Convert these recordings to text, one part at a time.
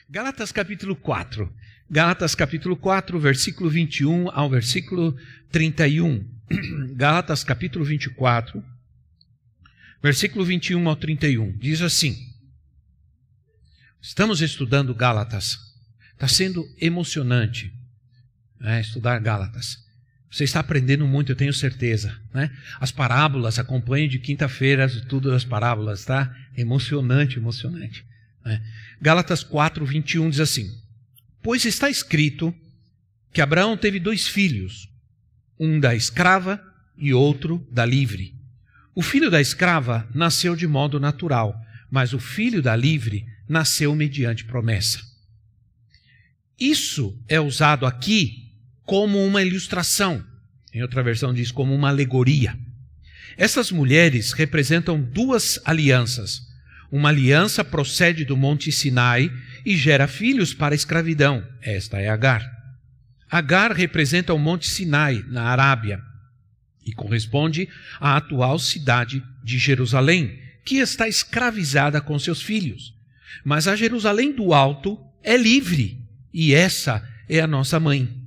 Gálatas capítulo 4. Gálatas capítulo 4, versículo 21 ao versículo 31. Gálatas capítulo 24, versículo 21 ao 31. Diz assim: estamos estudando Gálatas. Está sendo emocionante, né, estudar Gálatas. Você está aprendendo muito, eu tenho certeza, né? As parábolas, acompanhe de quinta-feira tudo das parábolas, tá? Emocionante, emocionante. Gálatas 4, 21 diz assim: pois está escrito que Abraão teve 2 filhos, um da escrava e outro da livre. O filho da escrava nasceu de modo natural, mas o filho da livre nasceu mediante promessa. Isso é usado aqui como uma ilustração. Em outra versão diz como uma alegoria. Essas mulheres representam 2 alianças. Uma aliança procede do Monte Sinai e gera filhos para a escravidão. Esta é Agar. Agar representa o Monte Sinai, na Arábia, e corresponde à atual cidade de Jerusalém, que está escravizada com seus filhos. Mas a Jerusalém do Alto é livre, e essa é a nossa mãe.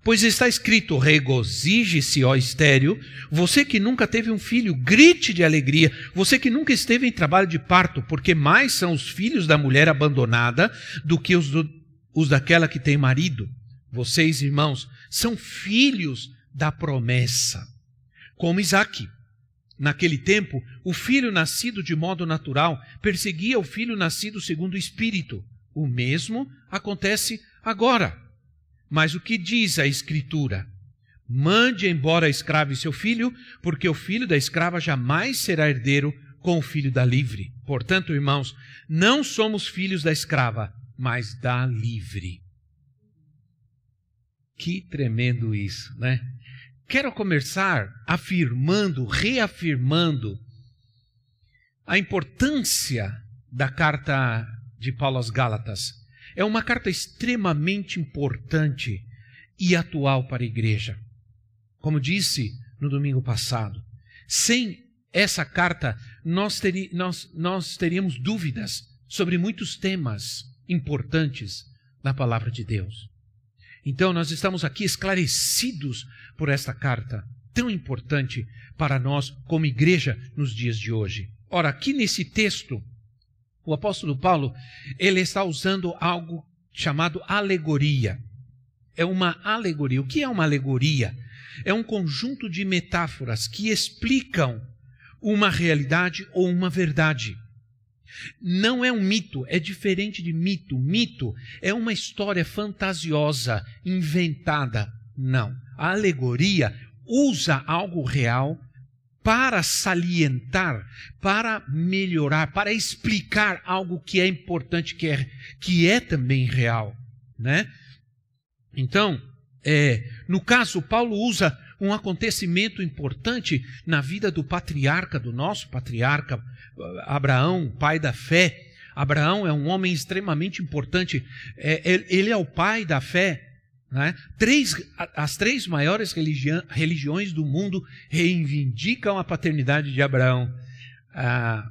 Pois está escrito: regozije-se, ó estéril, você que nunca teve um filho, grite de alegria, você que nunca esteve em trabalho de parto, porque mais são os filhos da mulher abandonada do que os daquela que tem marido. Vocês, irmãos, são filhos da promessa, como Isaque. Naquele tempo, o filho nascido de modo natural perseguia o filho nascido segundo o Espírito. O mesmo acontece agora. Mas o que diz a Escritura? Mande embora a escrava e seu filho, porque o filho da escrava jamais será herdeiro com o filho da livre. Portanto, irmãos, não somos filhos da escrava, mas da livre. Que tremendo isso, né? Quero começar reafirmando a importância da carta de Paulo aos Gálatas. É uma carta extremamente importante e atual para a igreja. Como disse no domingo passado, sem essa carta nós teríamos dúvidas sobre muitos temas importantes na palavra de Deus. Então nós estamos aqui esclarecidos por esta carta tão importante para nós como igreja nos dias de hoje. Ora, aqui nesse texto, o apóstolo Paulo, ele está usando algo chamado alegoria. É uma alegoria. O que é uma alegoria? É um conjunto de metáforas que explicam uma realidade ou uma verdade. Não é um mito, é diferente de mito. Mito é uma história fantasiosa, inventada. Não. A alegoria usa algo real para salientar, para melhorar, para explicar algo que é importante, que é também real, né? Então, no caso, Paulo usa um acontecimento importante na vida do nosso patriarca, Abraão, pai da fé. Abraão é um homem extremamente importante, ele é o pai da fé. Né? As 3 maiores religiões do mundo reivindicam a paternidade de Abraão: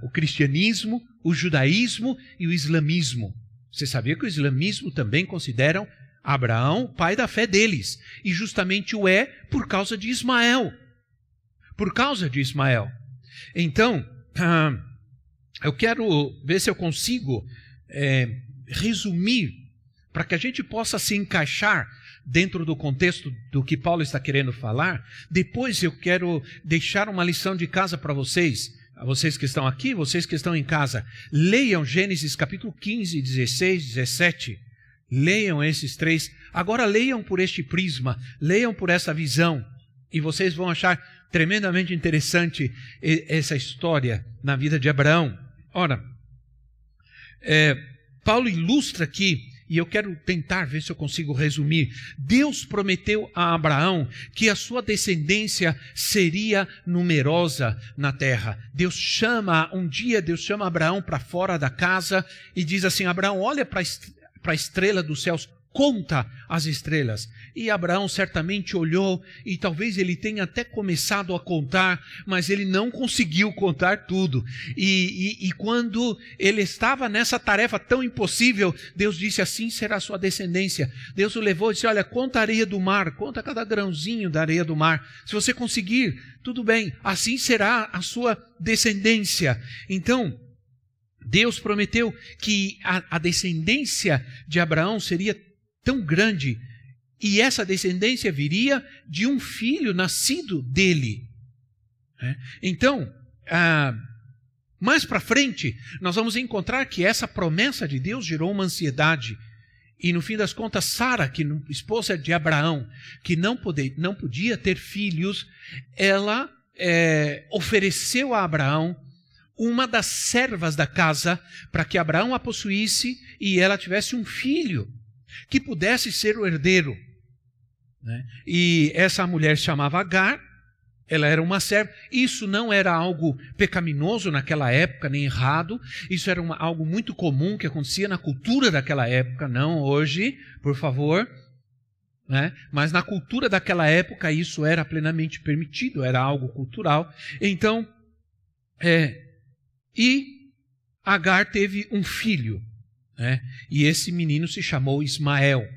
o cristianismo, o judaísmo e o islamismo. Você sabia que o islamismo também consideram Abraão pai da fé deles, e justamente o é por causa de Ismael. Por causa de Ismael. Então, eu quero ver se eu consigo resumir, para que a gente possa se encaixar dentro do contexto do que Paulo está querendo falar. Depois eu quero deixar uma lição de casa para vocês, vocês que estão aqui, vocês que estão em casa. Leiam Gênesis capítulo 15, 16, 17. Leiam esses 3. Agora leiam por este prisma, leiam por essa visão. E vocês vão achar tremendamente interessante essa história na vida de Abraão. Ora, Paulo ilustra aqui, e eu quero tentar ver se eu consigo resumir. Deus prometeu a Abraão que a sua descendência seria numerosa na terra. Um dia Deus chama Abraão para fora da casa e diz assim: Abraão, olha para a estrela dos céus, conta as estrelas. E Abraão certamente olhou, e talvez ele tenha até começado a contar, mas ele não conseguiu contar tudo. E quando ele estava nessa tarefa tão impossível, Deus disse: assim será a sua descendência. Deus o levou e disse: olha, conta a areia do mar, conta cada grãozinho da areia do mar. Se você conseguir, tudo bem, assim será a sua descendência. Então, Deus prometeu que a descendência de Abraão seria tão grande, e essa descendência viria de um filho nascido dele. Então, mais para frente, nós vamos encontrar que essa promessa de Deus gerou uma ansiedade. E no fim das contas, Sara, que esposa de Abraão, que não podia ter filhos, ela ofereceu a Abraão uma das servas da casa para que Abraão a possuísse e ela tivesse um filho que pudesse ser o herdeiro. E essa mulher se chamava Agar, ela era uma serva. Isso não era algo pecaminoso naquela época, nem errado. Isso era algo muito comum que acontecia na cultura daquela época, não hoje, por favor. Mas na cultura daquela época isso era plenamente permitido, era algo cultural. Então, e Agar teve um filho. E esse menino se chamou Ismael.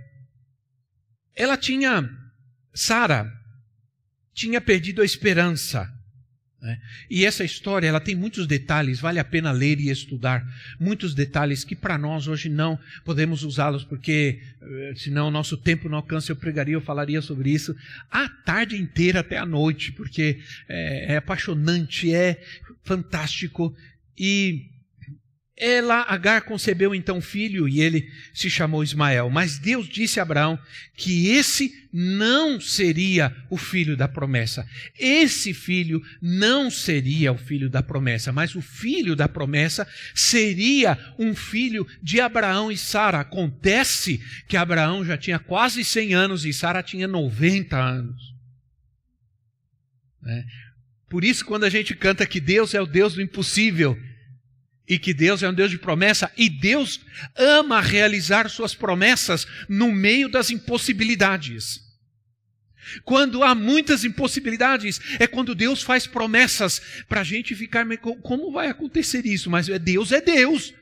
Sara tinha perdido a esperança. E essa história, ela tem muitos detalhes, vale a pena ler e estudar. Muitos detalhes que para nós hoje não podemos usá-los, porque senão o nosso tempo não alcança. Eu falaria sobre isso a tarde inteira até a noite, porque é apaixonante, é fantástico. E Agar concebeu então um filho e ele se chamou Ismael. Mas Deus disse a Abraão que esse não seria o filho da promessa. Esse filho não seria o filho da promessa, mas o filho da promessa seria um filho de Abraão e Sara. Acontece que Abraão já tinha quase 100 anos e Sara tinha 90 anos. Por isso, quando a gente canta que Deus é o Deus do impossível, e que Deus é um Deus de promessa, e Deus ama realizar suas promessas no meio das impossibilidades. Quando há muitas impossibilidades, é quando Deus faz promessas para a gente ficar meio, como vai acontecer isso? Mas Deus é Deus.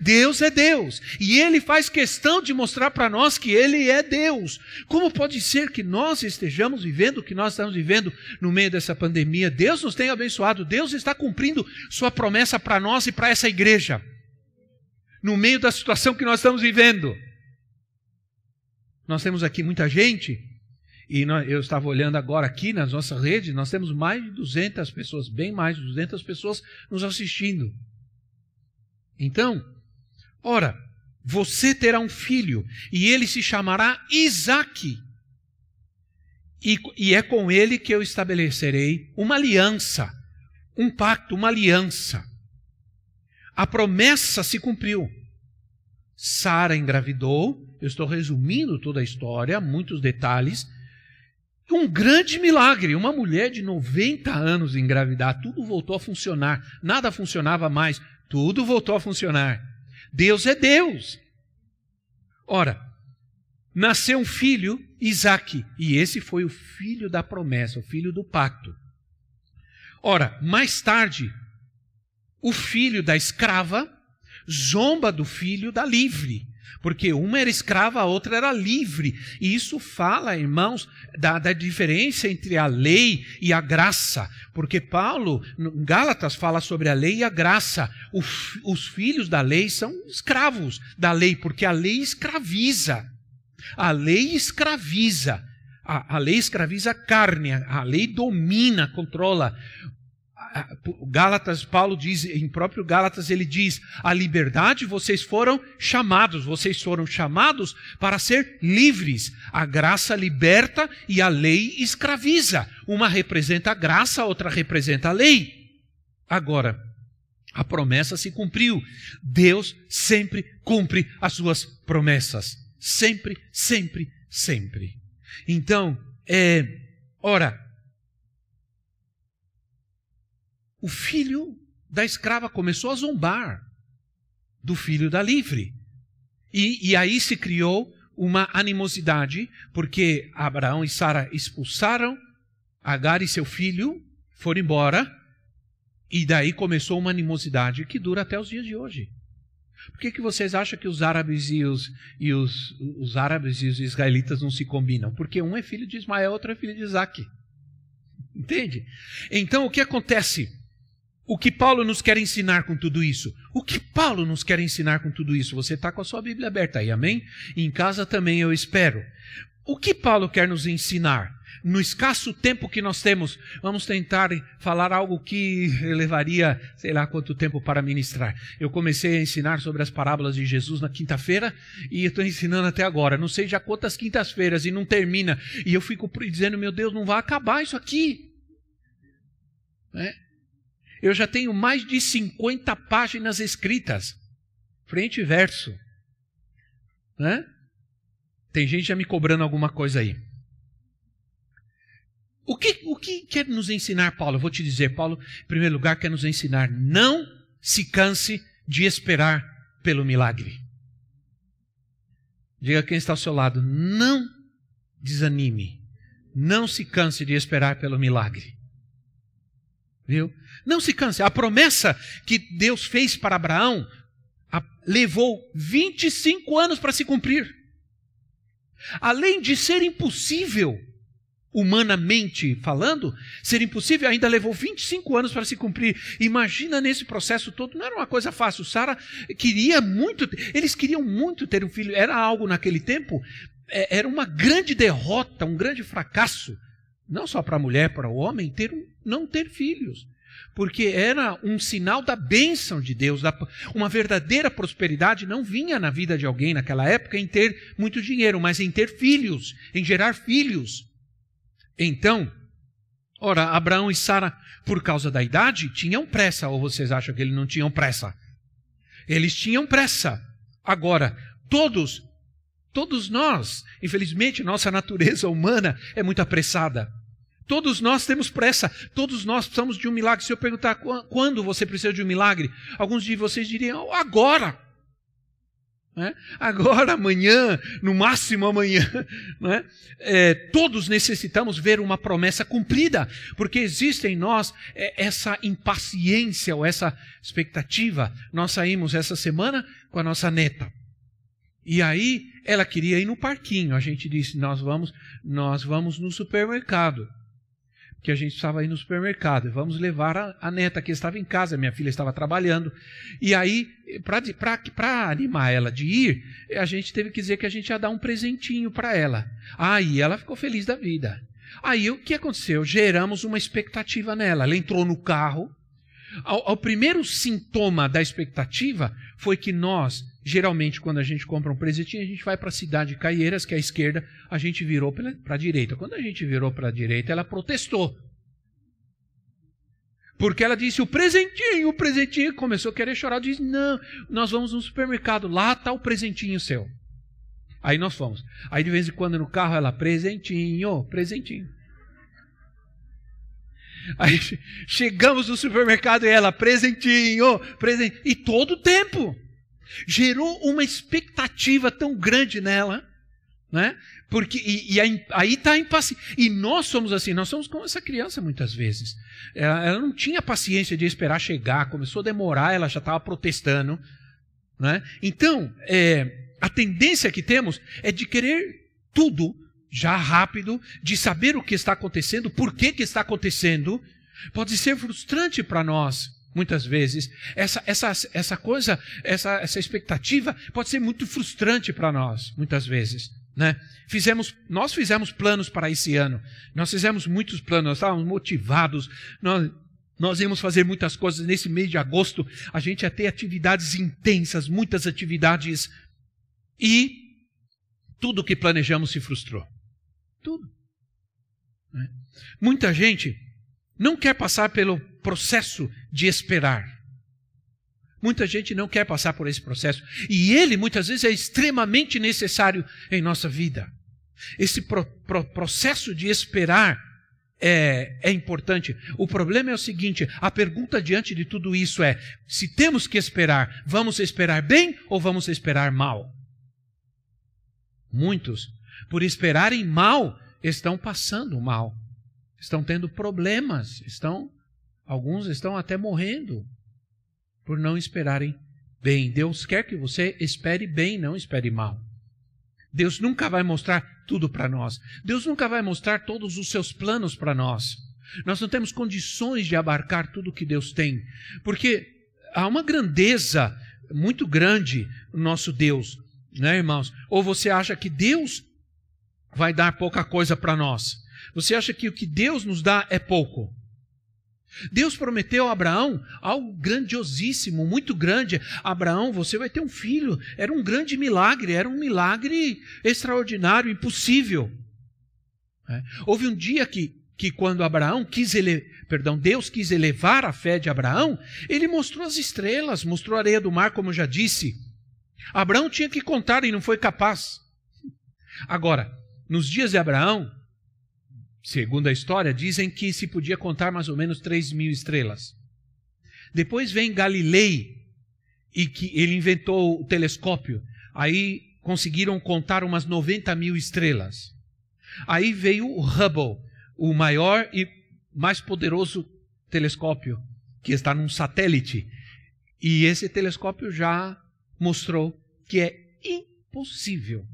Deus é Deus, e Ele faz questão de mostrar para nós que Ele é Deus. Como pode ser que nós estejamos vivendo o que nós estamos vivendo no meio dessa pandemia? Deus nos tem abençoado, Deus está cumprindo sua promessa para nós e para essa igreja, no meio da situação que nós estamos vivendo. Nós temos aqui muita gente, e eu estava olhando agora aqui nas nossas redes, nós temos mais de 200 pessoas, bem mais de 200 pessoas nos assistindo. Então, ora, você terá um filho, e ele se chamará Isaque, e é com ele que eu estabelecerei uma aliança, um pacto, uma aliança. A promessa se cumpriu. Sara engravidou, eu estou resumindo toda a história, muitos detalhes. Um grande milagre, uma mulher de 90 anos engravidar, tudo voltou a funcionar, nada funcionava mais. Tudo voltou a funcionar. Deus é Deus. Ora, nasceu um filho, Isaque, e esse foi o filho da promessa, o filho do pacto. Ora, mais tarde, o filho da escrava zomba do filho da livre, porque uma era escrava, a outra era livre. E isso fala, irmãos, da diferença entre a lei e a graça. Porque Paulo, em Gálatas, fala sobre a lei e a graça. Os filhos da lei são escravos da lei, porque a lei escraviza. A lei escraviza. A lei escraviza a carne, a lei domina, controla. Gálatas, Paulo diz, em próprio Gálatas ele diz, a liberdade vocês foram chamados para ser livres. A graça liberta e a lei escraviza. Uma representa a graça, a outra representa a lei. Agora, a promessa se cumpriu. Deus sempre cumpre as suas promessas. Sempre, sempre, sempre. Então, ora, o filho da escrava começou a zombar do filho da livre. E aí se criou uma animosidade, porque Abraão e Sara expulsaram Agar e seu filho, foram embora, e daí começou uma animosidade que dura até os dias de hoje. Por que vocês acham que os árabes e os árabes e os israelitas não se combinam? Porque um é filho de Ismael, outro é filho de Isaac. Entende? Então o que acontece? O que Paulo nos quer ensinar com tudo isso? O que Paulo nos quer ensinar com tudo isso? Você está com a sua Bíblia aberta aí, amém? Em casa também eu espero. O que Paulo quer nos ensinar? No escasso tempo que nós temos, vamos tentar falar algo que levaria, sei lá quanto tempo para ministrar. Eu comecei a ensinar sobre as parábolas de Jesus na quinta-feira e estou ensinando até agora. Não sei já quantas quintas-feiras e não termina. E eu fico dizendo, meu Deus, não vai acabar isso aqui. Eu já tenho mais de 50 páginas escritas, frente e verso. Tem gente já me cobrando alguma coisa aí. O que quer nos ensinar Paulo? Eu vou te dizer, Paulo, em primeiro lugar, quer nos ensinar, não se canse de esperar pelo milagre. Diga quem está ao seu lado, não desanime, não se canse de esperar pelo milagre. Viu? Não se canse. A promessa que Deus fez para Abraão levou 25 anos para se cumprir. Além de ser impossível, humanamente falando, ser impossível, ainda levou 25 anos para se cumprir. Imagina nesse processo todo, não era uma coisa fácil. Sara queria muito, eles queriam muito ter um filho. Era algo naquele tempo, era uma grande derrota, um grande fracasso. Não só para a mulher, para o homem, não ter filhos. Porque era um sinal da bênção de Deus. Uma verdadeira prosperidade não vinha na vida de alguém naquela época em ter muito dinheiro, mas em ter filhos, em gerar filhos. Então, ora, Abraão e Sara, por causa da idade, tinham pressa. Ou vocês acham que eles não tinham pressa? Eles tinham pressa. Agora, todos nós, infelizmente, nossa natureza humana é muito apressada. Todos nós temos pressa, todos nós precisamos de um milagre. Se eu perguntar quando você precisa de um milagre, alguns de vocês diriam, agora. Agora, amanhã, no máximo amanhã. Todos necessitamos ver uma promessa cumprida, porque existe em nós essa impaciência ou essa expectativa. Nós saímos essa semana com a nossa neta. E aí, ela queria ir no parquinho. A gente disse, nós vamos no supermercado. Que a gente precisava ir no supermercado. Vamos levar a neta, que estava em casa. Minha filha estava trabalhando. E aí, para animar ela de ir, a gente teve que dizer que a gente ia dar um presentinho para ela. Aí ela ficou feliz da vida. Aí o que aconteceu? Geramos uma expectativa nela. Ela entrou no carro. Ao primeiro sintoma da expectativa foi que nós, geralmente, quando a gente compra um presentinho, a gente vai para a cidade de Caieiras, que é a esquerda, a gente virou para a direita. Quando a gente virou para a direita, ela protestou. Porque ela disse, o presentinho, começou a querer chorar. Disse, não, nós vamos no supermercado, lá está o presentinho seu. Aí nós fomos. Aí de vez em quando no carro ela, presentinho. Aí chegamos no supermercado e ela, presentinho. E todo o tempo. Gerou uma expectativa tão grande nela, Porque, aí está a impaciência. E nós somos assim, nós somos como essa criança muitas vezes. Ela não tinha paciência de esperar chegar, começou a demorar, ela já estava protestando. Então, a tendência que temos é de querer tudo já rápido, de saber o que está acontecendo, por que está acontecendo. Pode ser frustrante para nós. Muitas vezes, essa coisa, essa expectativa pode ser muito frustrante para nós, muitas vezes. Nós fizemos planos para esse ano, nós fizemos muitos planos, nós estávamos motivados, Nós íamos fazer muitas coisas nesse mês de agosto. A gente ia ter atividades intensas, muitas atividades. E tudo que planejamos se frustrou. Tudo. Muita gente não quer passar pelo processo de esperar. Muita gente não quer passar por esse processo. E ele, muitas vezes, é extremamente necessário em nossa vida. Esse processo de esperar é importante. O problema é o seguinte, a pergunta diante de tudo isso é, se temos que esperar, vamos esperar bem ou vamos esperar mal? Muitos, por esperarem mal, estão passando mal. Estão tendo problemas. Alguns estão até morrendo por não esperarem bem. Deus quer que você espere bem, não espere mal. Deus nunca vai mostrar tudo para nós. Deus nunca vai mostrar todos os seus planos para nós. Nós não temos condições de abarcar tudo que Deus tem. Porque há uma grandeza muito grande no nosso Deus, né, irmãos? Ou você acha que Deus vai dar pouca coisa para nós? Você acha que o que Deus nos dá é pouco? Deus prometeu a Abraão algo grandiosíssimo, muito grande. Abraão, você vai ter um filho. Era um grande milagre, era um milagre extraordinário, impossível. Houve um dia que quando Deus quis elevar a fé de Abraão, ele mostrou as estrelas, mostrou a areia do mar, como eu já disse. Abraão tinha que contar e não foi capaz. Agora, nos dias de Abraão, segundo a história, dizem que se podia contar mais ou menos 3.000 estrelas. Depois vem Galilei, e que ele inventou o telescópio. Aí conseguiram contar umas 90.000 estrelas. Aí veio o Hubble, o maior e mais poderoso telescópio, que está num satélite. E esse telescópio já mostrou que é impossível.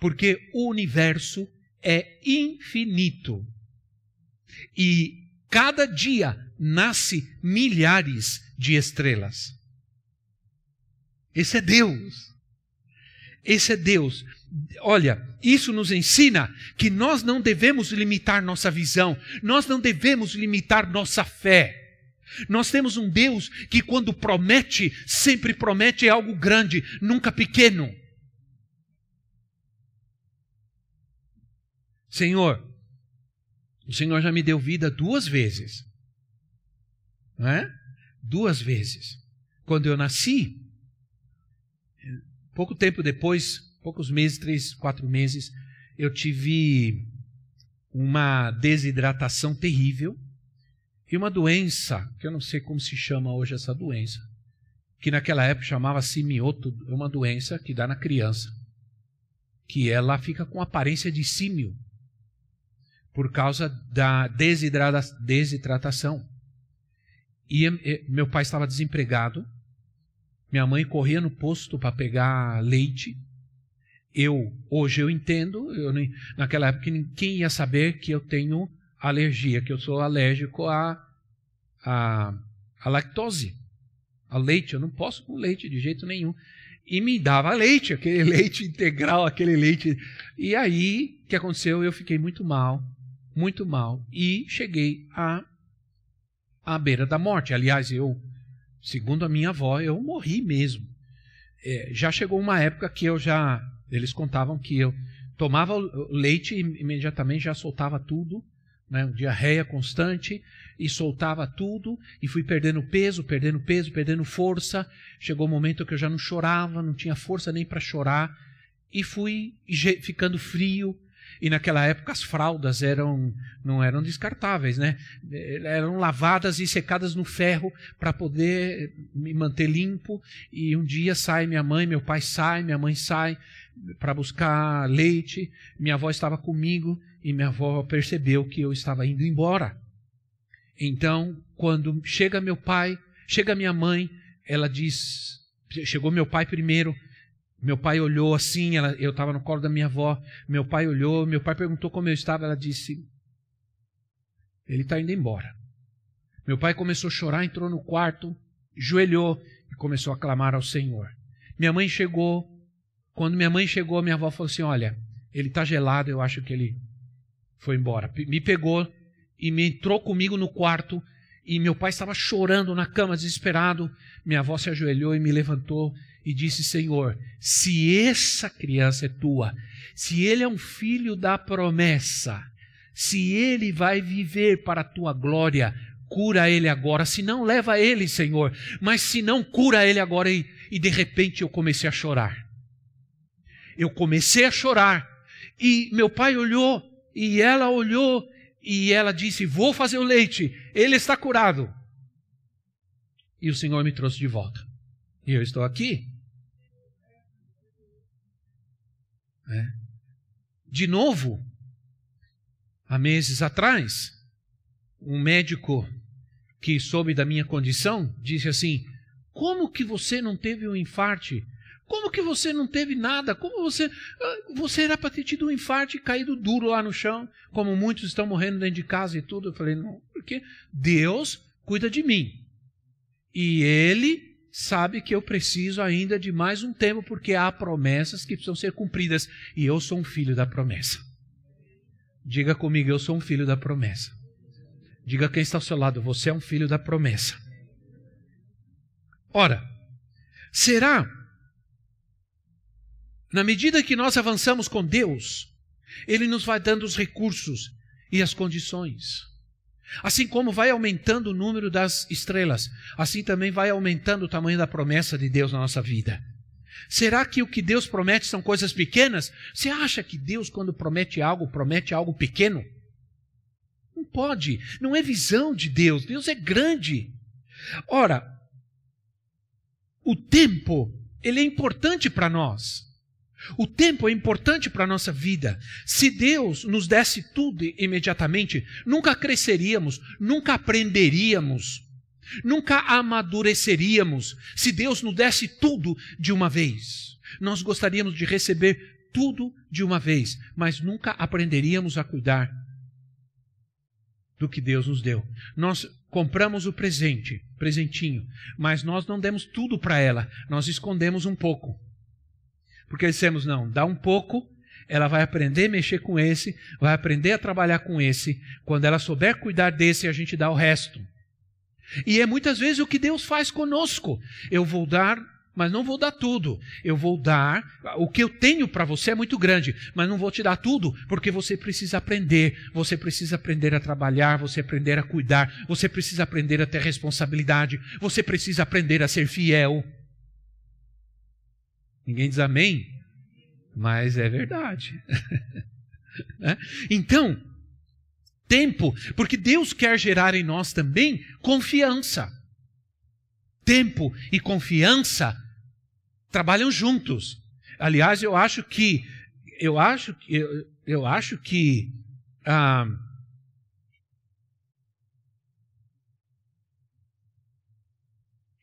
Porque o universo é infinito. E cada dia nasce milhares de estrelas. Esse é Deus. Esse é Deus. Olha, isso nos ensina que nós não devemos limitar nossa visão. Nós não devemos limitar nossa fé. Nós temos um Deus que quando promete, sempre promete algo grande, nunca pequeno. Senhor, o Senhor já me deu vida 2 vezes. Não é? 2 vezes. Quando eu nasci, pouco tempo depois, poucos meses, 3, 4 meses, eu tive uma desidratação terrível e uma doença, que eu não sei como se chama hoje essa doença, que naquela época chamava simioto, é uma doença que dá na criança, que ela fica com aparência de símio, por causa da desidratação. E meu pai estava desempregado, minha mãe corria no posto para pegar leite. Hoje eu entendo, naquela época ninguém ia saber que eu tenho alergia, que eu sou alérgico à lactose, ao leite. Eu não posso com leite de jeito nenhum. E me dava leite, aquele leite integral, aquele leite. E aí, o que aconteceu? Eu fiquei muito mal. E cheguei à beira da morte. Aliás, segundo a minha avó, eu morri mesmo. Já chegou uma época que eles contavam que eu tomava o leite e imediatamente já soltava tudo, né? Diarreia constante, e soltava tudo, e fui perdendo peso, perdendo força. Chegou um momento que eu já não chorava, não tinha força nem para chorar, e fui ficando frio. E naquela época as fraldas não eram descartáveis, né? Eram lavadas e secadas no ferro para poder me manter limpo. E um dia sai minha mãe, meu pai sai, minha mãe sai para buscar leite. Minha avó estava comigo e minha avó percebeu que eu estava indo embora. Então, quando chega meu pai, chega minha mãe, ela diz, chegou meu pai primeiro. Meu pai olhou assim, eu estava no colo da minha avó, meu pai olhou, meu pai perguntou como eu estava, ela disse, ele está indo embora. Meu pai começou a chorar, entrou no quarto, joelhou e começou a clamar ao Senhor. Minha mãe chegou, quando minha mãe chegou, minha avó falou assim, olha, ele está gelado, eu acho que ele foi embora. Me pegou e me entrou comigo no quarto E meu pai estava chorando na cama, desesperado. Minha avó se ajoelhou e me levantou e disse: Senhor, se essa criança é tua, se ele é um filho da promessa, se ele vai viver para a tua glória, cura ele agora. Se não, leva ele, Senhor. Mas se não, cura ele agora. E de repente eu comecei a chorar. Eu comecei a chorar. E meu pai olhou, e ela olhou, e ela disse: vou fazer o leite, ele está curado. E o Senhor me trouxe de volta. E eu estou aqui. De novo, há meses atrás, um médico que soube da minha condição disse assim: como que você não teve um infarte? Como que você não teve nada? Como você era para ter tido um infarto e caído duro lá no chão, como muitos estão morrendo dentro de casa e tudo. Eu falei: não, porque Deus cuida de mim. E Ele sabe que eu preciso ainda de mais um tempo, porque há promessas que precisam ser cumpridas. E eu sou um filho da promessa. Diga comigo: eu sou um filho da promessa. Diga quem está ao seu lado: você é um filho da promessa. Ora, será... Na medida que nós avançamos com Deus, Ele nos vai dando os recursos e as condições. Assim como vai aumentando o número das estrelas, assim também vai aumentando o tamanho da promessa de Deus na nossa vida. Será que o que Deus promete são coisas pequenas? Você acha que Deus, quando promete algo pequeno? Não pode, não é visão de Deus. Deus é grande. Ora, o tempo, ele é importante para nós. O tempo é importante para a nossa vida. Se Deus nos desse tudo imediatamente, nunca cresceríamos, nunca aprenderíamos, nunca amadureceríamos. Se Deus nos desse tudo de uma vez, nós gostaríamos de receber tudo de uma vez, mas nunca aprenderíamos a cuidar do que Deus nos deu. Nós compramos o presentinho, mas nós não demos tudo para ela, nós escondemos um pouco. Porque dissemos: não, dá um pouco, ela vai aprender a mexer com esse, vai aprender a trabalhar com esse. Quando ela souber cuidar desse, a gente dá o resto. E é muitas vezes o que Deus faz conosco. Eu vou dar, mas não vou dar tudo. Eu vou dar, o que eu tenho para você é muito grande, mas não vou te dar tudo, porque você precisa aprender. Você precisa aprender a trabalhar, você aprender a cuidar, você precisa aprender a ter responsabilidade, você precisa aprender a ser fiel. Ninguém diz amém, mas é verdade. Então, tempo, porque Deus quer gerar em nós também confiança. Tempo e confiança trabalham juntos. Aliás, eu acho que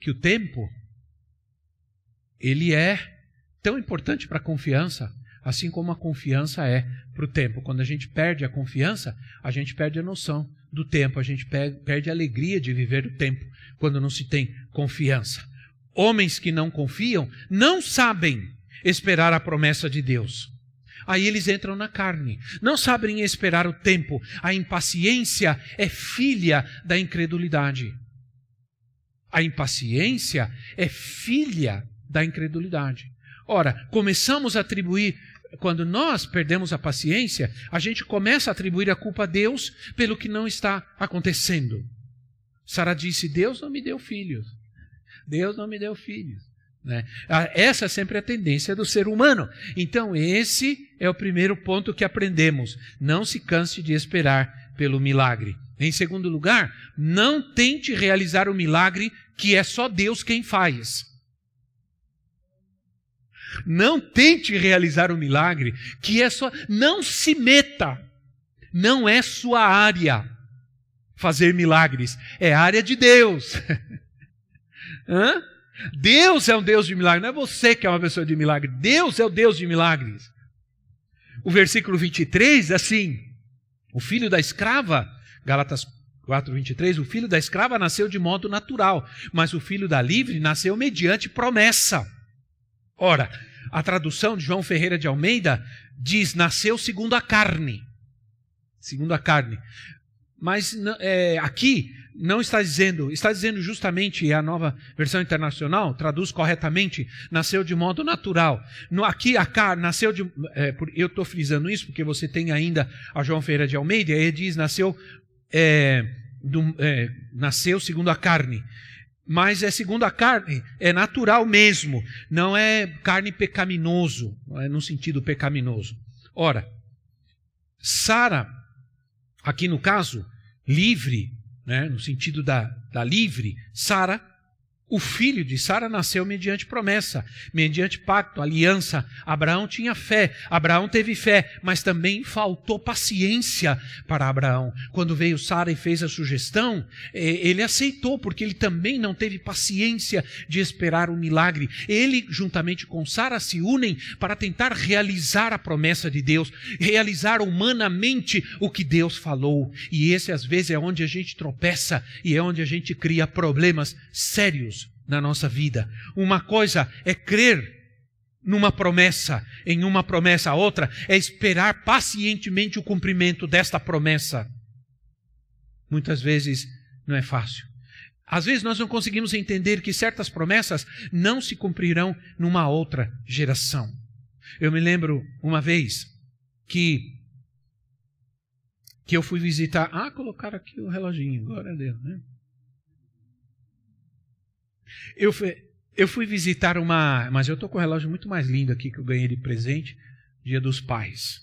o tempo, ele é tão importante para a confiança, assim como a confiança é para o tempo. Quando a gente perde a confiança, a gente perde a noção do tempo, a gente perde a alegria de viver o tempo, quando não se tem confiança. Homens que não confiam não sabem esperar a promessa de Deus. Aí eles entram na carne, não sabem esperar o tempo. A impaciência é filha da incredulidade. A impaciência é filha da incredulidade. Ora, começamos a atribuir, quando nós perdemos a paciência, a gente começa a atribuir a culpa a Deus pelo que não está acontecendo. Sara disse: Deus não me deu filhos. Deus não me deu filhos. Né? Essa é sempre a tendência do ser humano. Então, esse é o primeiro ponto que aprendemos. Não se canse de esperar pelo milagre. Em segundo lugar, não tente realizar o milagre que é só Deus quem faz. Não tente realizar o milagre que é só... Não se meta. Não é sua área fazer milagres. É a área de Deus. Deus é um Deus de milagres. Não é você que é uma pessoa de milagre. Deus é o Deus de milagres. O versículo 23, assim: o filho da escrava, Gálatas 4:23, o filho da escrava nasceu de modo natural, mas o filho da livre nasceu mediante promessa. Ora, a tradução de João Ferreira de Almeida diz: nasceu segundo a carne. Segundo a carne. Mas aqui não está dizendo justamente, e a Nova Versão Internacional traduz corretamente, nasceu de modo natural. Aqui a carne nasceu de... eu estou frisando isso porque você tem ainda a João Ferreira de Almeida, e ele diz, nasceu segundo a carne. Mas é segundo a carne, é natural mesmo, não é carne pecaminoso, não é no sentido pecaminoso. Ora, Sara, aqui no caso, livre, né, no sentido da livre, Sara, o filho de Sara nasceu mediante promessa, mediante pacto, aliança. Abraão tinha fé, Abraão teve fé, mas também faltou paciência para Abraão. Quando veio Sara e fez a sugestão, ele aceitou, porque ele também não teve paciência de esperar o milagre. Ele, juntamente com Sara, se unem para tentar realizar a promessa de Deus, realizar humanamente o que Deus falou. E esse, às vezes, é onde a gente tropeça e é onde a gente cria problemas sérios na nossa vida. Uma coisa é crer numa promessa, em uma promessa, a outra é esperar pacientemente o cumprimento desta promessa. Muitas vezes não é fácil. Às vezes nós não conseguimos entender que certas promessas não se cumprirão numa outra geração. Eu me lembro uma vez que eu fui visitar... colocaram aqui o reloginho, glória a Deus, né? Eu fui visitar mas eu estou com um relógio muito mais lindo aqui que eu ganhei de presente, Dia dos Pais.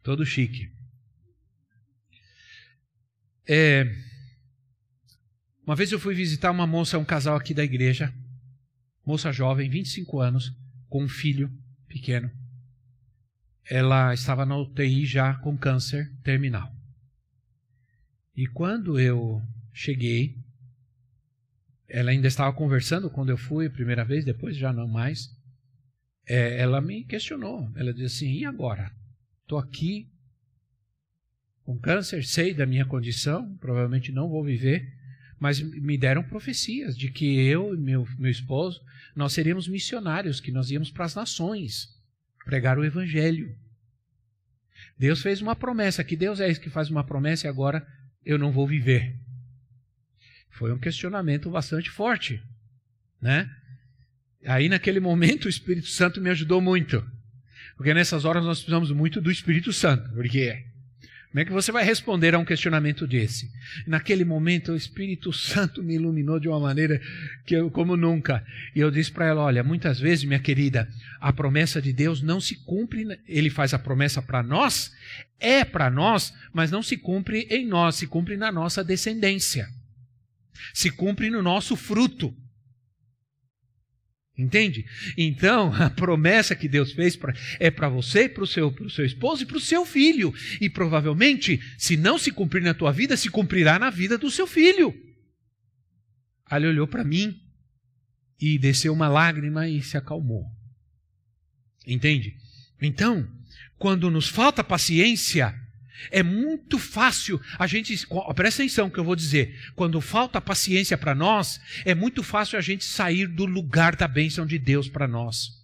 Todo chique. Uma vez eu fui visitar uma moça, um casal aqui da igreja, moça jovem, 25 anos, com um filho pequeno. Ela estava na UTI já com câncer terminal. E quando eu cheguei, ela ainda estava conversando quando eu fui a primeira vez, depois já não mais. Ela me questionou. Ela disse assim, e agora? Estou aqui com câncer, sei da minha condição, provavelmente não vou viver, mas me deram profecias de que eu e meu esposo, nós seríamos missionários, que nós íamos para as nações pregar o evangelho. Deus fez uma promessa, que Deus é esse que faz uma promessa e agora eu não vou viver. Foi um questionamento bastante forte, né? Aí naquele momento o Espírito Santo me ajudou muito, porque nessas horas nós precisamos muito do Espírito Santo, porque como é que você vai responder a um questionamento desse? Naquele momento o Espírito Santo me iluminou de uma maneira como nunca, e eu disse para ela, olha, muitas vezes, minha querida, a promessa de Deus não se cumpre, Ele faz a promessa para nós, mas não se cumpre em nós, se cumpre na nossa descendência. Se cumpre no nosso fruto. Entende? Então, a promessa que Deus fez é para você, para o seu esposo e para o seu filho. E provavelmente, se não se cumprir na tua vida, se cumprirá na vida do seu filho. Aí ele olhou para mim e desceu uma lágrima e se acalmou. Entende? Então, quando nos falta paciência, é muito fácil a gente... Presta atenção que eu vou dizer. Quando falta paciência para nós, é muito fácil a gente sair do lugar da bênção de Deus para nós.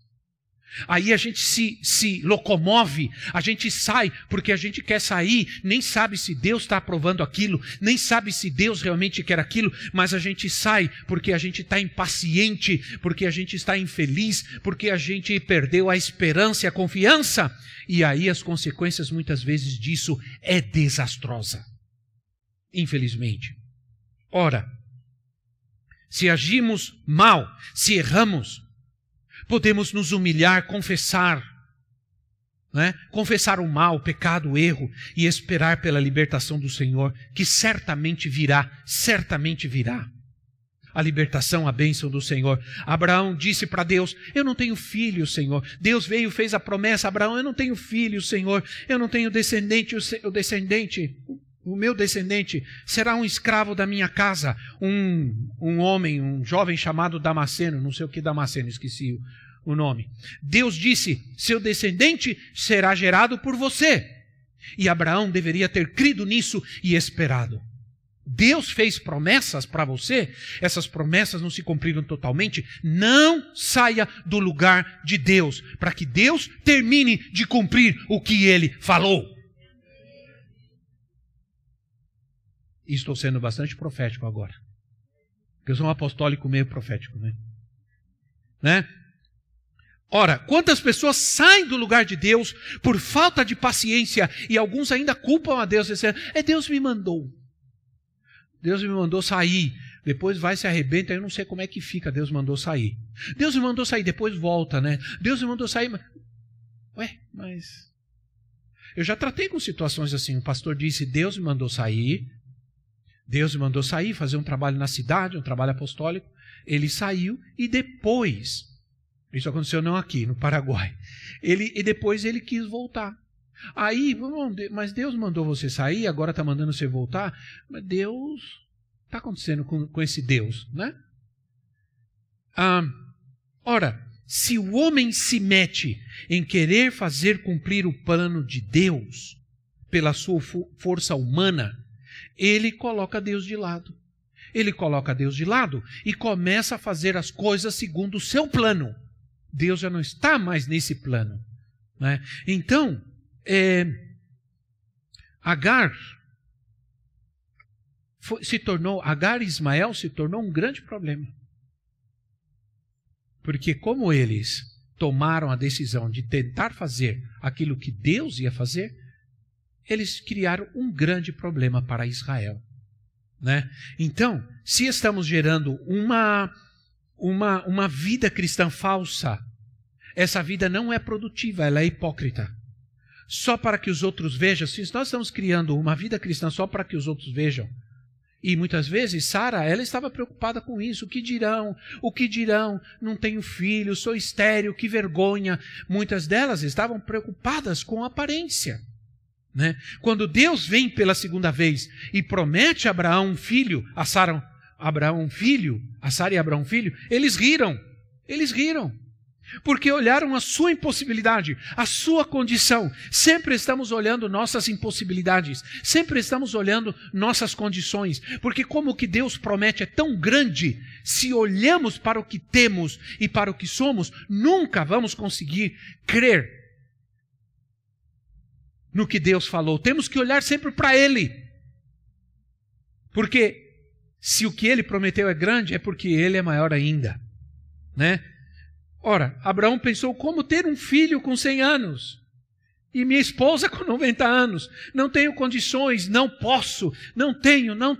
Aí a gente se locomove, a gente sai porque a gente quer sair, nem sabe se Deus está aprovando aquilo, nem sabe se Deus realmente quer aquilo, mas a gente sai porque a gente está impaciente, porque a gente está infeliz, porque a gente perdeu a esperança e a confiança. E aí as consequências muitas vezes disso é desastrosa. Infelizmente. Ora, se agimos mal, se erramos, podemos nos humilhar, confessar, né? Confessar o mal, o pecado, o erro e esperar pela libertação do Senhor, que certamente virá, a libertação, a bênção do Senhor. Abraão disse para Deus, eu não tenho filho, Senhor. Deus veio e fez a promessa, Abraão, eu não tenho filho, Senhor. Eu não tenho descendente, o meu descendente será um escravo da minha casa, um homem, um jovem chamado Damasceno, não sei o que Damasceno, esqueci o nome. Deus disse, seu descendente será gerado por você. E Abraão deveria ter crido nisso e esperado. Deus fez promessas para você, essas promessas não se cumpriram totalmente, não saia do lugar de Deus, para que Deus termine de cumprir o que Ele falou. E estou sendo bastante profético agora. Porque eu sou um apostólico meio profético, né? Ora, quantas pessoas saem do lugar de Deus por falta de paciência e alguns ainda culpam a Deus, dizendo, Deus me mandou. Deus me mandou sair. Depois vai, se arrebenta, eu não sei como é que fica, Deus mandou sair. Deus me mandou sair, depois volta, né? Deus me mandou sair, mas... Eu já tratei com situações assim, o pastor disse, Deus me mandou sair, fazer um trabalho na cidade, um trabalho apostólico, ele saiu e depois, isso aconteceu não aqui, no Paraguai, e depois ele quis voltar. Aí, mas Deus mandou você sair, agora está mandando você voltar, mas Deus... está acontecendo com esse Deus, né? Ora, se o homem se mete em querer fazer cumprir o plano de Deus pela sua força humana, ele coloca Deus de lado. Ele coloca Deus de lado e começa a fazer as coisas segundo o seu plano. Deus já não está mais nesse plano, né? Então, Agar e Ismael se tornou um grande problema. Porque como eles tomaram a decisão de tentar fazer aquilo que Deus ia fazer, eles criaram um grande problema para Israel, né? Então, se estamos gerando uma vida cristã falsa, essa vida não é produtiva, ela é hipócrita. Só para que os outros vejam, se nós estamos criando uma vida cristã só para que os outros vejam, e muitas vezes Sara, ela estava preocupada com isso. O que dirão? Não tenho filho, sou estéril, que vergonha. Muitas delas estavam preocupadas com a aparência, né? Quando Deus vem pela segunda vez e promete a Abraão um filho, a Sara e Abraão um filho, eles riram. Porque olharam a sua impossibilidade, a sua condição. Sempre estamos olhando nossas impossibilidades, sempre estamos olhando nossas condições, porque como o que Deus promete é tão grande, se olhamos para o que temos e para o que somos, nunca vamos conseguir crer no que Deus falou. Temos que olhar sempre para Ele, porque se o que Ele prometeu é grande, é porque Ele é maior ainda, né? Ora, Abraão pensou, como ter um filho com 100 anos? E minha esposa com 90 anos. Não tenho condições, não posso, não tenho, não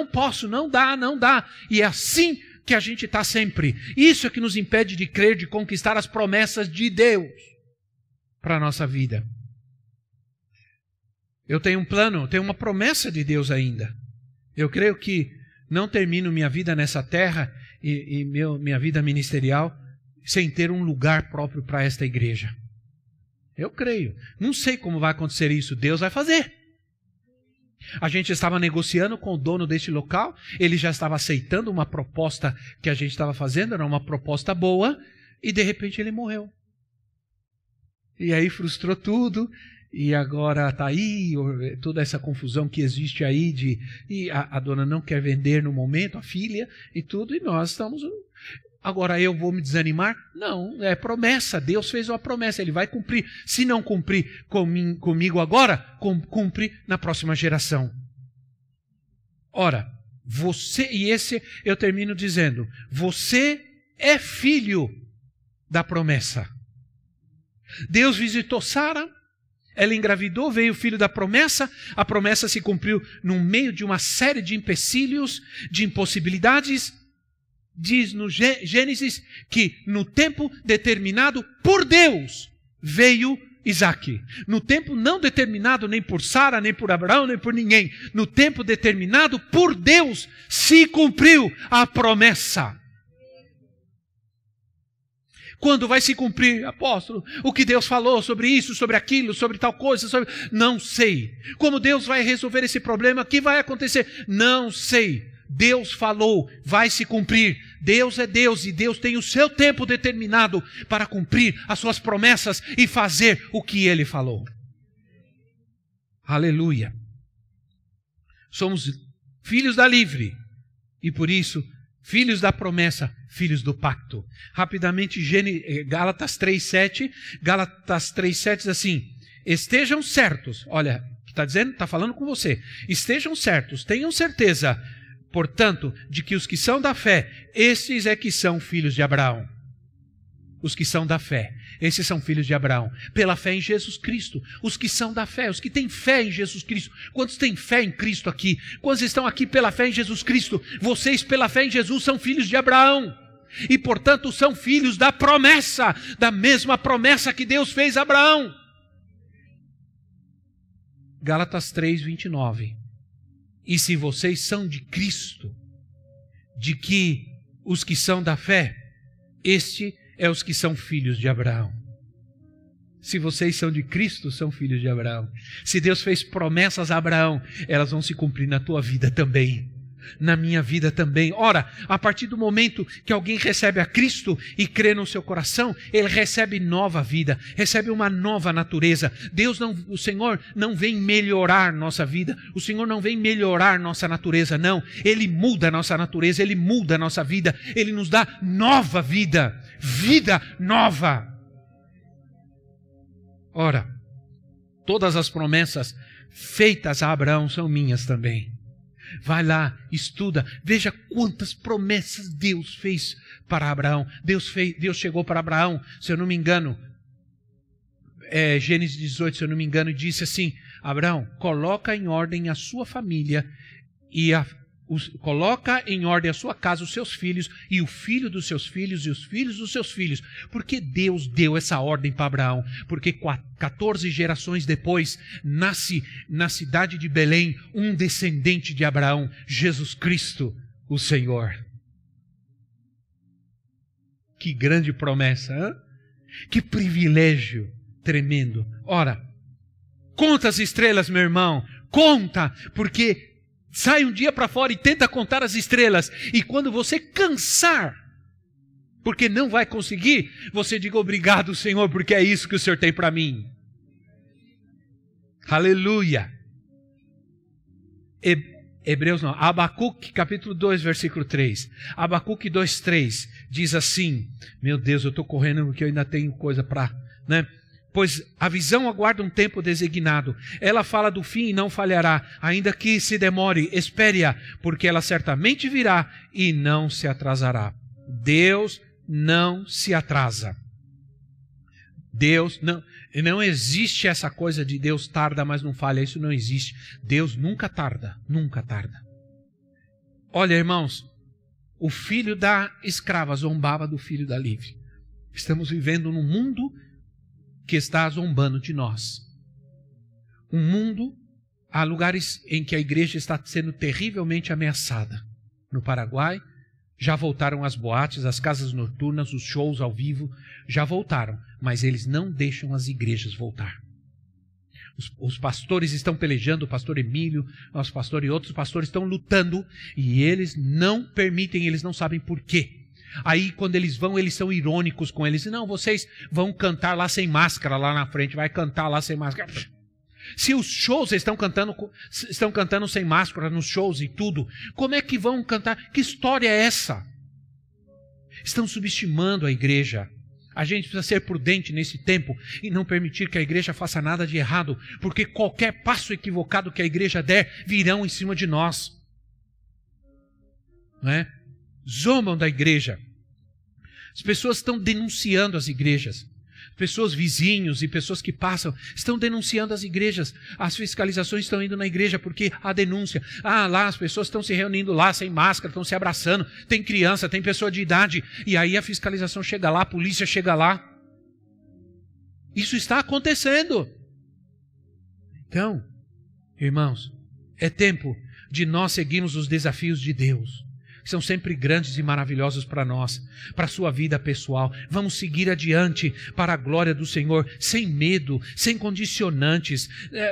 posso, não dá. E é assim que a gente está sempre. Isso é que nos impede de crer, de conquistar as promessas de Deus para a nossa vida. Eu tenho um plano, tenho uma promessa de Deus ainda. Eu creio que não termino minha vida nessa terra e minha vida ministerial sem ter um lugar próprio para esta igreja. Eu creio. Não sei como vai acontecer isso. Deus vai fazer. A gente estava negociando com o dono deste local. Ele já estava aceitando uma proposta que a gente estava fazendo. Era uma proposta boa. E de repente ele morreu. E aí frustrou tudo. E agora está aí toda essa confusão que existe aí. E a dona não quer vender no momento, a filha e tudo. E nós estamos... Agora eu vou me desanimar? Não, é promessa. Deus fez uma promessa, Ele vai cumprir. Se não cumprir comigo agora, cumpre na próxima geração. Ora, você, e esse eu termino dizendo, você é filho da promessa. Deus visitou Sara, ela engravidou, veio o filho da promessa, a promessa se cumpriu no meio de uma série de empecilhos, de impossibilidades. Diz no Gênesis que no tempo determinado por Deus veio Isaque. No tempo não determinado nem por Sara, nem por Abraão, nem por ninguém. No tempo determinado por Deus se cumpriu a promessa. Quando vai se cumprir, apóstolo, o que Deus falou sobre isso, sobre aquilo, sobre tal coisa, não sei. Como Deus vai resolver esse problema, o que vai acontecer? Não sei. Deus falou, vai se cumprir. Deus é Deus e Deus tem o seu tempo determinado para cumprir as suas promessas e fazer o que Ele falou. Aleluia. Somos filhos da livre e por isso filhos da promessa, filhos do pacto. Rapidamente, Gálatas 3:7. Gálatas 3:7 diz assim, estejam certos, olha, está dizendo, está falando com você. Estejam certos, tenham certeza, portanto, de que os que são da fé, esses é que são filhos de Abraão. Os que são da fé, esses são filhos de Abraão, pela fé em Jesus Cristo. Os que são da fé, os que têm fé em Jesus Cristo. Quantos têm fé em Cristo aqui? Quantos estão aqui pela fé em Jesus Cristo? Vocês, pela fé em Jesus, são filhos de Abraão. E, portanto, são filhos da promessa, da mesma promessa que Deus fez a Abraão. Gálatas 3:29. E se vocês são de Cristo, de que os que são da fé, este é os que são filhos de Abraão. Se vocês são de Cristo, são filhos de Abraão. Se Deus fez promessas a Abraão, elas vão se cumprir na tua vida também, na minha vida também. Ora, a partir do momento que alguém recebe a Cristo e crê no seu coração, ele recebe nova vida, recebe uma nova natureza. O Senhor não vem melhorar nossa vida, o Senhor não vem melhorar nossa natureza, não. Ele muda a nossa natureza, Ele muda a nossa vida, Ele nos dá nova vida, vida nova. Ora, todas as promessas feitas a Abraão são minhas também. Vai lá, estuda, veja quantas promessas Deus fez para Abraão. Deus chegou para Abraão, se eu não me engano, Gênesis 18, se eu não me engano, e disse assim: Abraão, coloca em ordem a sua família e coloca em ordem a sua casa, os seus filhos, e o filho dos seus filhos, e os filhos dos seus filhos. Porque Deus deu essa ordem para Abraão? Porque 14 gerações depois, nasce na cidade de Belém um descendente de Abraão, Jesus Cristo, o Senhor. Que grande promessa, hein? Que privilégio tremendo. Ora, conta as estrelas, meu irmão, conta, porque sai um dia para fora e tenta contar as estrelas. E quando você cansar, porque não vai conseguir, você diga: obrigado, Senhor, porque é isso que o Senhor tem para mim. Aleluia. Abacuque capítulo 2, versículo 3. Abacuque 2:3 diz assim: meu Deus, eu estou correndo porque eu ainda tenho coisa para... Pois a visão aguarda um tempo designado. Ela fala do fim e não falhará. Ainda que se demore, espere-a, porque ela certamente virá e não se atrasará. Deus não se atrasa. Deus não existe essa coisa de Deus tarda, mas não falha. Isso não existe. Deus nunca tarda, nunca tarda. Olha, irmãos, o filho da escrava zombava do filho da livre. Estamos vivendo num mundo que está zombando de nós. Um mundo, há lugares em que a igreja está sendo terrivelmente ameaçada. No Paraguai, já voltaram as boates, as casas noturnas, os shows ao vivo, já voltaram, mas eles não deixam as igrejas voltar. Os pastores estão pelejando, o pastor Emílio, nosso pastor e outros pastores estão lutando, e eles não permitem, eles não sabem por quê. Aí quando eles vão, eles são irônicos com eles. Não, vocês vão cantar lá sem máscara lá na frente, vai cantar lá sem máscara. Se os shows estão cantando sem máscara nos shows e tudo, como é que vão cantar? Que história é essa? Estão subestimando a igreja. A gente precisa ser prudente nesse tempo e não permitir que a igreja faça nada de errado, porque qualquer passo equivocado que a igreja der, virão em cima de nós. Não é? Zombam da igreja. As pessoas estão denunciando as igrejas. Pessoas, vizinhos e pessoas que passam, estão denunciando as igrejas. As fiscalizações estão indo na igreja porque há denúncia. Lá as pessoas estão se reunindo lá sem máscara, estão se abraçando. Tem criança, tem pessoa de idade. E aí a fiscalização chega lá, a polícia chega lá. Isso está acontecendo. Então, irmãos, é tempo de nós seguirmos os desafios de Deus, que são sempre grandes e maravilhosos para nós, para a sua vida pessoal. Vamos seguir adiante para a glória do Senhor, sem medo, sem condicionantes.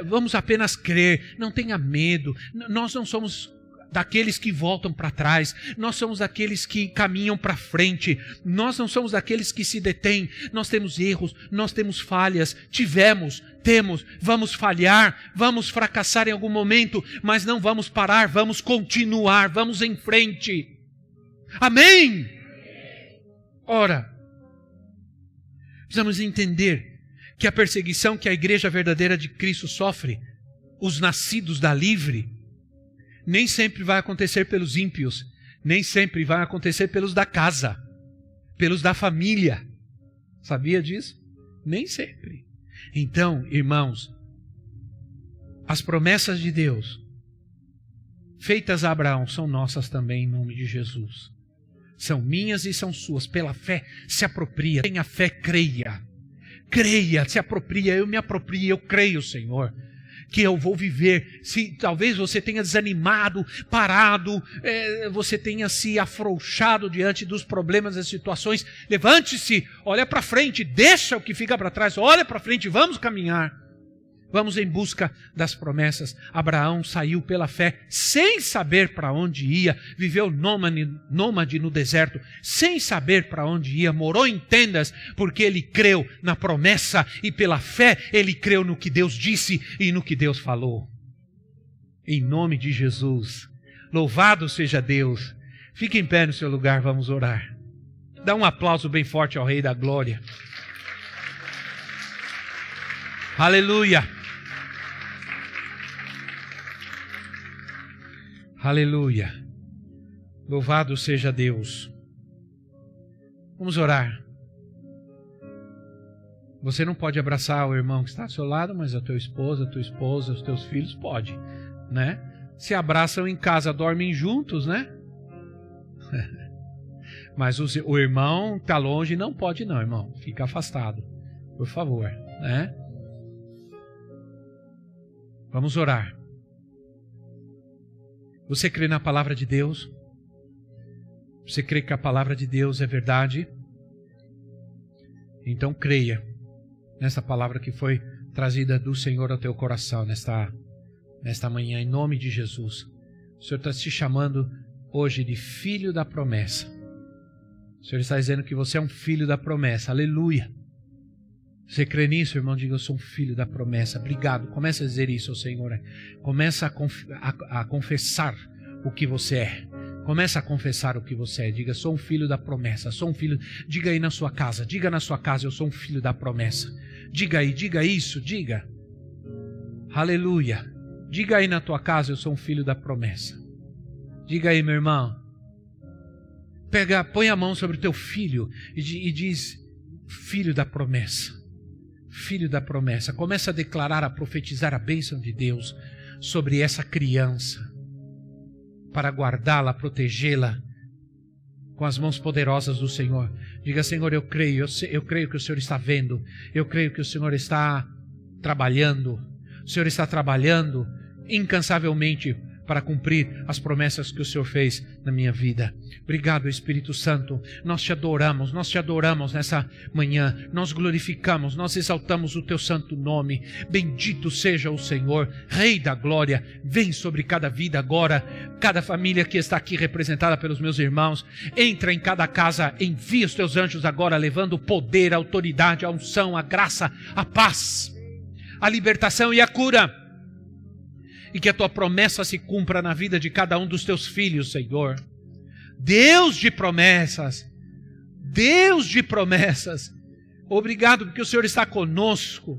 Vamos apenas crer, não tenha medo. Nós não somos daqueles que voltam para trás, nós somos daqueles que caminham para frente, nós não somos daqueles que se detêm. Nós temos erros, nós temos falhas, temos, vamos falhar, vamos fracassar em algum momento, mas não vamos parar, vamos continuar, vamos em frente. Amém? Ora, precisamos entender que a perseguição que a igreja verdadeira de Cristo sofre os nascidos da livre, nem sempre vai acontecer pelos ímpios, nem sempre vai acontecer pelos da casa, pelos da família. Sabia disso? Nem sempre. Então, irmãos, as promessas de Deus feitas a Abraão são nossas também em nome de Jesus. São minhas e são suas. Pela fé, se apropria. Tenha fé, creia. Creia, se apropria. Eu me aproprio, eu creio, Senhor, que eu vou viver. Se talvez você tenha desanimado, parado, você tenha se afrouxado diante dos problemas e situações, levante-se, olha para frente, deixa o que fica para trás, olha para frente, vamos caminhar. Vamos em busca das promessas. Abraão saiu pela fé sem saber para onde ia, viveu nômade no deserto, sem saber para onde ia, morou em tendas, porque ele creu na promessa e pela fé ele creu no que Deus disse e no que Deus falou. Em nome de Jesus, louvado seja Deus. Fique em pé no seu lugar, vamos orar. Dá um aplauso bem forte ao Rei da Glória. Aleluia. Aleluia. Louvado seja Deus. Vamos orar. Você não pode abraçar o irmão que está ao seu lado, mas a tua esposa, os teus filhos pode, né? Se abraçam em casa, dormem juntos, né? Mas o irmão está longe, não pode não, irmão. Fica afastado, por favor, né? Vamos orar. Você crê na palavra de Deus? Você crê que a palavra de Deus é verdade? Então creia nessa palavra que foi trazida do Senhor ao teu coração nesta manhã, em nome de Jesus. O Senhor está te chamando hoje de filho da promessa. O Senhor está dizendo que você é um filho da promessa. Aleluia. Você crê nisso, irmão? Diga, eu sou um filho da promessa. Obrigado. Começa a dizer isso ao Senhor. Começa a confessar o que você é. Começa a confessar o que você é. Diga, sou um filho da promessa. Sou um filho. Diga aí na sua casa. Diga na sua casa, eu sou um filho da promessa. Diga aí, diga isso, diga. Aleluia. Diga aí na tua casa, eu sou um filho da promessa. Diga aí, meu irmão. Põe a mão sobre o teu filho e diz, filho da promessa. Filho da promessa. Começa a declarar, a profetizar a bênção de Deus sobre essa criança, para guardá-la, protegê-la com as mãos poderosas do Senhor. Diga, Senhor, eu creio que o Senhor está vendo, eu creio que o Senhor está trabalhando, o Senhor está trabalhando incansavelmente para cumprir as promessas que o Senhor fez na minha vida. Obrigado, Espírito Santo. Nós te adoramos nessa manhã. Nós glorificamos, nós exaltamos o teu santo nome. Bendito seja o Senhor, Rei da Glória. Vem sobre cada vida agora, cada família que está aqui representada pelos meus irmãos. Entra em cada casa, envia os teus anjos agora, levando o poder, a autoridade, a unção, a graça, a paz, a libertação e a cura. E que a tua promessa se cumpra na vida de cada um dos teus filhos, Senhor. Deus de promessas. Deus de promessas. Obrigado porque o Senhor está conosco.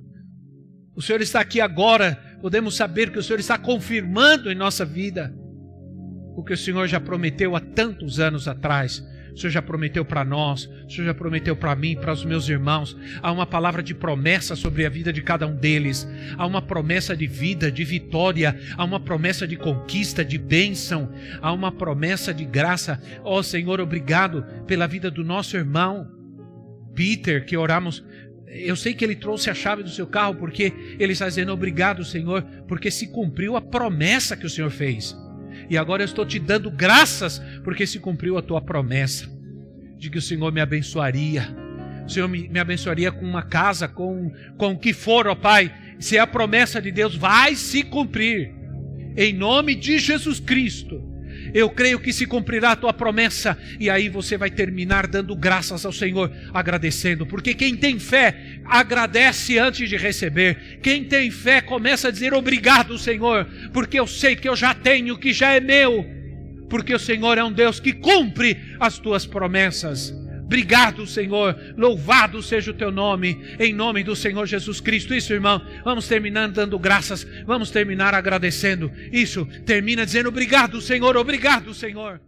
O Senhor está aqui agora. Podemos saber que o Senhor está confirmando em nossa vida o que o Senhor já prometeu há tantos anos atrás. O Senhor já prometeu para nós, o Senhor já prometeu para mim, para os meus irmãos. Há uma palavra de promessa sobre a vida de cada um deles. Há uma promessa de vida, de vitória. Há uma promessa de conquista, de bênção. Há uma promessa de graça. Ó Senhor, obrigado pela vida do nosso irmão Peter, que oramos. Eu sei que ele trouxe a chave do seu carro, porque ele está dizendo obrigado, Senhor, porque se cumpriu a promessa que o Senhor fez. E agora eu estou te dando graças, porque se cumpriu a tua promessa de que o Senhor me abençoaria. O Senhor me abençoaria com uma casa, com o que for, ó Pai. Se é a promessa de Deus, vai se cumprir. Em nome de Jesus Cristo. Eu creio que se cumprirá a tua promessa. E aí você vai terminar dando graças ao Senhor, agradecendo. Porque quem tem fé, agradece antes de receber. Quem tem fé, começa a dizer obrigado, Senhor. Porque eu sei que eu já tenho, que já é meu. Porque o Senhor é um Deus que cumpre as tuas promessas. Obrigado, Senhor. Louvado seja o teu nome, em nome do Senhor Jesus Cristo. Isso, irmão, vamos terminar dando graças, vamos terminar agradecendo. Isso, termina dizendo obrigado, Senhor, obrigado, Senhor.